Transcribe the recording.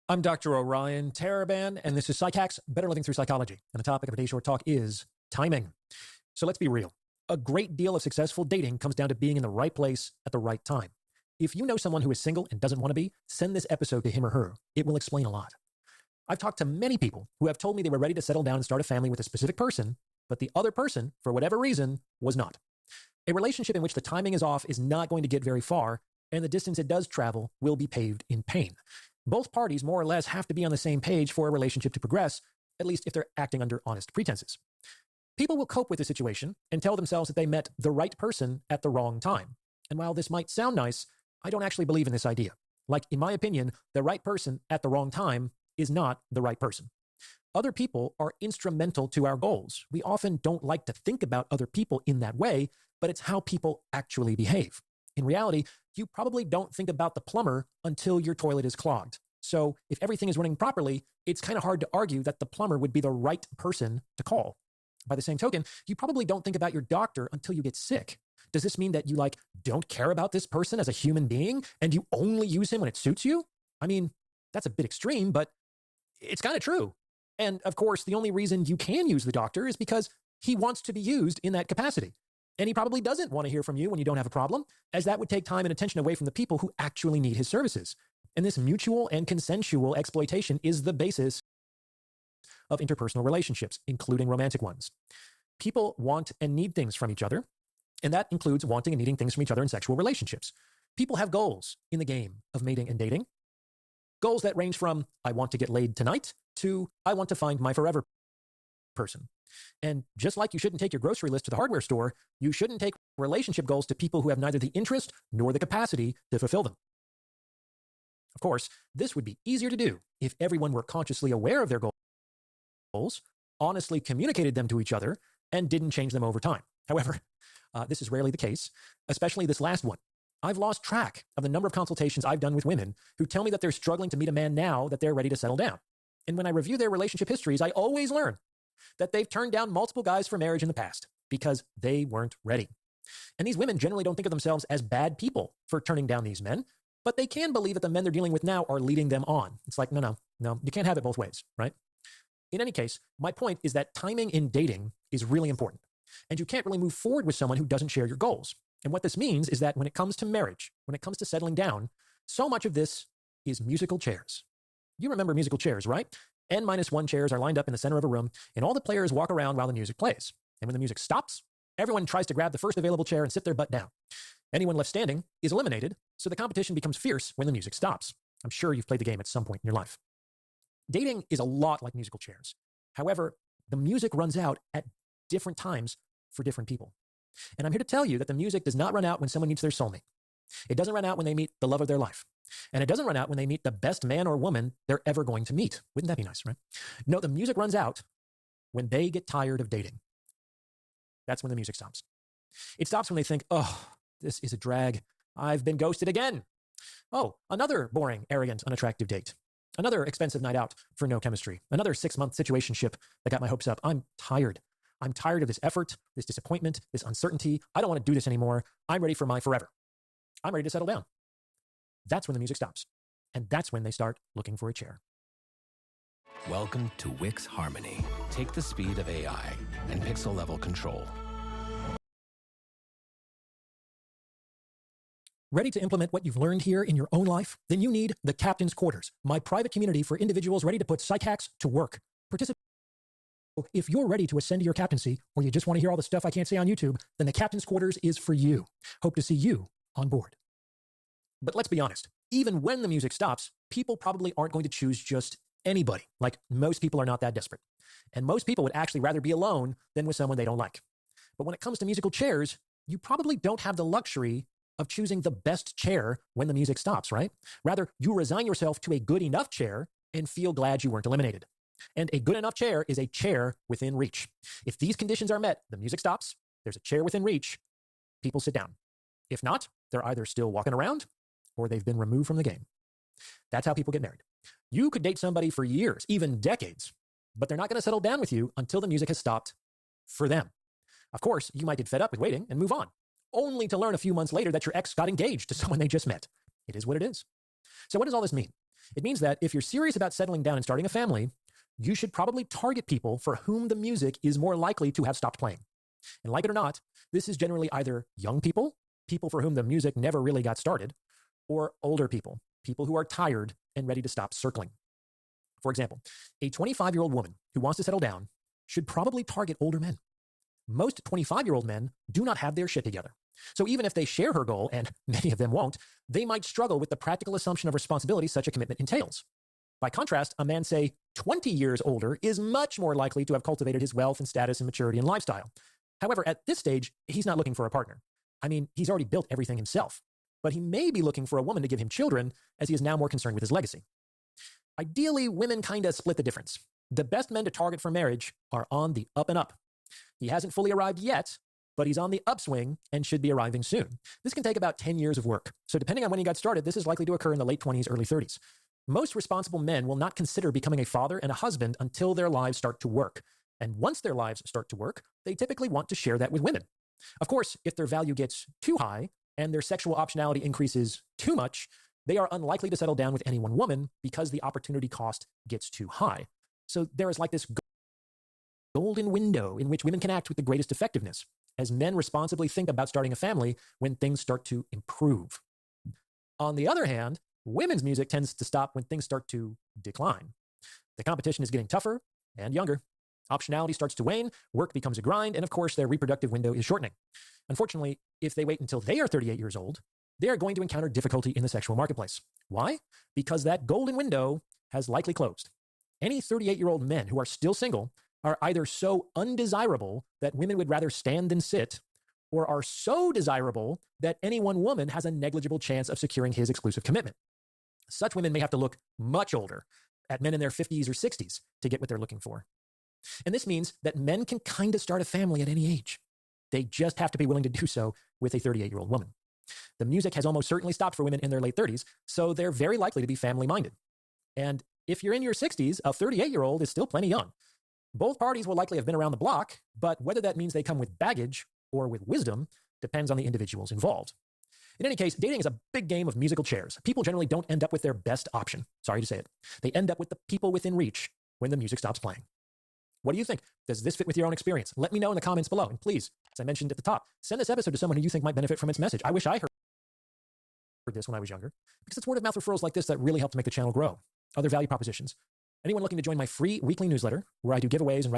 I'm Dr. Orion Taraban, and this is PsycHacks, Better Living Through Psychology. And the topic of today's short talk is timing. So let's be real. A great deal of successful dating comes down to being in the right place at the right time. If you know someone who is single and doesn't want to be, send this episode to him or her. It will explain a lot. I've talked to many people who have told me they were ready to settle down and start a family with a specific person, but the other person, for whatever reason, was not. A relationship in which the timing is off is not going to get very far, and the distance it does travel will be paved in pain. Both parties more or less have to be on the same page for a relationship to progress, at least if they're acting under honest pretenses. People will cope with the situation and tell themselves that they met the right person at the wrong time. And while this might sound nice, I don't actually believe in this idea. Like, in my opinion, the right person at the wrong time is not the right person. Other people are instrumental to our goals. We often don't like to think about other people in that way, but it's how people actually behave. In reality, you probably don't think about the plumber until your toilet is clogged. So if everything is running properly, it's kind of hard to argue that the plumber would be the right person to call. By the same token, you probably don't think about your doctor until you get sick. Does this mean that you don't care about this person as a human being and you only use him when it suits you? I mean, that's a bit extreme, but it's kind of true. And of course, the only reason you can use the doctor is because he wants to be used in that capacity. And he probably doesn't want to hear from you when you don't have a problem, as that would take time and attention away from the people who actually need his services. And this mutual and consensual exploitation is the basis of interpersonal relationships, including romantic ones. People want and need things from each other, and that includes wanting and needing things from each other in sexual relationships. People have goals in the game of mating and dating. Goals that range from, I want to get laid tonight, to, I want to find my forever person. And just like you shouldn't take your grocery list to the hardware store, you shouldn't take relationship goals to people who have neither the interest nor the capacity to fulfill them. Of course, this would be easier to do if everyone were consciously aware of their goals, honestly communicated them to each other, and didn't change them over time. However, this is rarely the case, especially this last one. I've lost track of the number of consultations I've done with women who tell me that they're struggling to meet a man now that they're ready to settle down. And when I review their relationship histories, I always learn that they've turned down multiple guys for marriage in the past because they weren't ready. And these women generally don't think of themselves as bad people for turning down these men, but they can believe that the men they're dealing with now are leading them on. It's like, no, you can't have it both ways, right? In any case, my point is that timing in dating is really important, and you can't really move forward with someone who doesn't share your goals. And what this means is that when it comes to marriage, when it comes to settling down, so much of this is musical chairs. You remember musical chairs, right? N-1 chairs are lined up in the center of a room, and all the players walk around while the music plays. And when the music stops, everyone tries to grab the first available chair and sit their butt down. Anyone left standing is eliminated, so the competition becomes fierce when the music stops. I'm sure you've played the game at some point in your life. Dating is a lot like musical chairs. However, the music runs out at different times for different people. And I'm here to tell you that the music does not run out when someone meets their soulmate. It doesn't run out when they meet the love of their life. And it doesn't run out when they meet the best man or woman they're ever going to meet. Wouldn't that be nice, right? No, the music runs out when they get tired of dating. That's when the music stops. It stops when they think, oh, this is a drag. I've been ghosted again. Oh, another boring, arrogant, unattractive date. Another expensive night out for no chemistry. Another 6-month situationship that got my hopes up. I'm tired. I'm tired of this effort, this disappointment, this uncertainty. I don't want to do this anymore. I'm ready for my forever. I'm ready to settle down. That's when the music stops. And that's when they start looking for a chair. Welcome to Wix Harmony. Take the speed of AI and pixel level control. Ready to implement what you've learned here in your own life? Then you need the Captain's Quarters, my private community for individuals ready to put PsycHacks to work. Participate. If you're ready to ascend to your captaincy, or you just want to hear all the stuff I can't say on YouTube, then the Captain's Quarters is for you. Hope to see you on board. But let's be honest, even when the music stops, people probably aren't going to choose just anybody. Like, most people are not that desperate. And most people would actually rather be alone than with someone they don't like. But when it comes to musical chairs, you probably don't have the luxury of choosing the best chair when the music stops, right? Rather, you resign yourself to a good enough chair and feel glad you weren't eliminated. And a good enough chair is a chair within reach. If these conditions are met, the music stops, there's a chair within reach, people sit down. If not, they're either still walking around or they've been removed from the game. That's how people get married. You could date somebody for years, even decades, but they're not going to settle down with you until the music has stopped for them. Of course, you might get fed up with waiting and move on, only to learn a few months later that your ex got engaged to someone they just met. It is what it is. So what does all this mean? It means that if you're serious about settling down and starting a family, you should probably target people for whom the music is more likely to have stopped playing. And like it or not, this is generally either young people, people for whom the music never really got started, or older people, people who are tired and ready to stop circling. For example, a 25-year-old woman who wants to settle down should probably target older men. Most 25-year-old men do not have their shit together. So even if they share her goal, and many of them won't, they might struggle with the practical assumption of responsibility such a commitment entails. By contrast, a man, say, 20 years older is much more likely to have cultivated his wealth and status and maturity and lifestyle. However, at this stage, he's not looking for a partner. I mean, he's already built everything himself, but he may be looking for a woman to give him children as he is now more concerned with his legacy. Ideally, women kind of split the difference. The best men to target for marriage are on the up and up. He hasn't fully arrived yet, but he's on the upswing and should be arriving soon. This can take about 10 years of work. So depending on when he got started, this is likely to occur in the late 20s, early 30s. Most responsible men will not consider becoming a father and a husband until their lives start to work. And once their lives start to work, they typically want to share that with women. Of course, if their value gets too high and their sexual optionality increases too much, they are unlikely to settle down with any one woman because the opportunity cost gets too high. So there is like this golden window in which women can act with the greatest effectiveness as men responsibly think about starting a family when things start to improve. On the other hand, women's music tends to stop when things start to decline. The competition is getting tougher and younger. Optionality starts to wane, work becomes a grind, and of course, their reproductive window is shortening. Unfortunately, if they wait until they are 38 years old, they are going to encounter difficulty in the sexual marketplace. Why? Because that golden window has likely closed. Any 38-year-old men who are still single are either so undesirable that women would rather stand than sit, or are so desirable that any one woman has a negligible chance of securing his exclusive commitment. Such women may have to look much older, at men in their 50s or 60s, to get what they're looking for. And this means that men can kind of start a family at any age. They just have to be willing to do so with a 38-year-old woman. The music has almost certainly stopped for women in their late 30s, so they're very likely to be family-minded. And if you're in your 60s, a 38-year-old is still plenty young. Both parties will likely have been around the block, but whether that means they come with baggage or with wisdom depends on the individuals involved. In any case, dating is a big game of musical chairs. People generally don't end up with their best option. Sorry to say it. They end up with the people within reach when the music stops playing. What do you think? Does this fit with your own experience? Let me know in the comments below. And please, as I mentioned at the top, send this episode to someone who you think might benefit from its message. I wish I heard this when I was younger, because it's word of mouth referrals like this that really help to make the channel grow. Other value propositions. Anyone looking to join my free weekly newsletter, where I do giveaways and